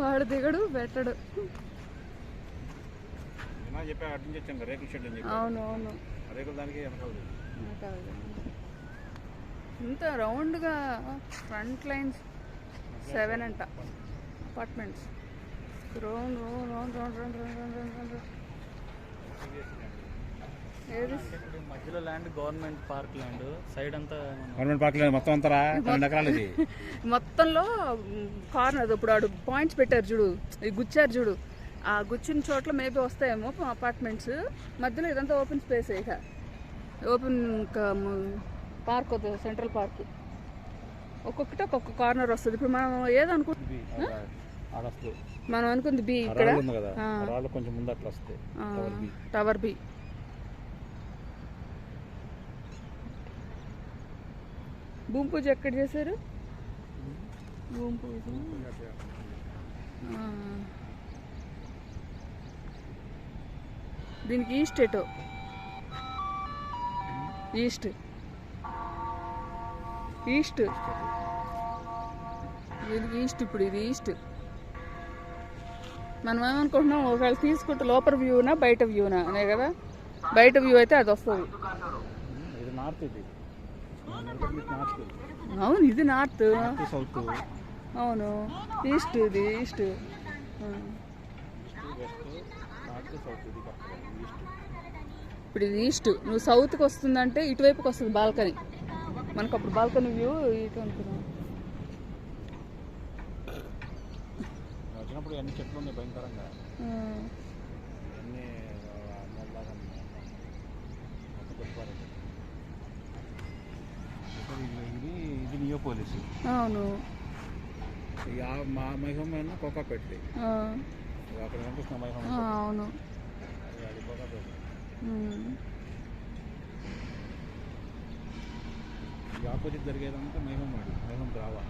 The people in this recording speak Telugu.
వాడు దిగడు పెట్టడు. అవును అవును, ఇంత రౌండ్గా ఫ్రంట్ లైన్స్ 7 అంట apartments. Round round round round round round round round round. ఏది మధ్యలో land government park land, side అంతా గవర్నమెంట్ పార్క్ ల్యాండ్ మొత్తం అంతా 12 ఎకరాలు ఇది. మొత్తంలో కార్నర్ ఇప్పుడు ఆడు పాయింట్స్ పెట్టారు చూడు, ఈ గుచ్చారు చూడు, ఆ గుచ్చిన చోట్ల మేబీ వస్తాయేమో అపార్ట్మెంట్స్. మధ్యలో ఇదంతా ఓపెన్ స్పేస్, ఇక ఓపెన్ పార్క్ వద్దు, సెంట్రల్ పార్క్. ఒక్కొక్కటి ఒక్కొక్క కార్నర్ వస్తుంది. ఇప్పుడు మనం ఏదనుకుంటుంది, మనం అనుకుంది బి ఇక్కడ కొంచెం ముందు అట్లా వస్తాయి టవర్ బి. భూమి పూజ ఎక్కడ చేశారు? భూమి పూజ దీనికి ఈస్ట్ ఎటో, ఈస్ట్ ఈస్ట్ దీనికి ఈస్ట్. ఇప్పుడు ఇది ఈస్ట్. మనం ఏమనుకుంటున్నాం, ఒకవేళ తీసుకుంటే లోపల వ్యూనా బయట వ్యూనా అనే కదా. బయట వ్యూ అయితే అది వస్తుంది. అవును, ఇది నార్త్. అవును, ఈస్ట్. ఇది ఈస్ట్. ఇప్పుడు ఇది ఈస్ట్. నువ్వు సౌత్కి వస్తుందంటే ఇటువైపుకి వస్తుంది బాల్కనీ. మనకు అప్పుడు బాల్కనీ వ్యూ ఇటు అనుకున్నాం. వచ్చినప్పుడు అన్ని చెట్లు ఉన్నాయి భయంకరంగా. ఇది నియోపోలిస్. అవును, మా మైహోమ్ కోకాపేట అక్కడ కనిపిస్తున్న మైహోమ్. అవును, అది కోకాపేట. ఈ ఆపోజిట్ జరిగేదంతా మైహోమ్ రావా.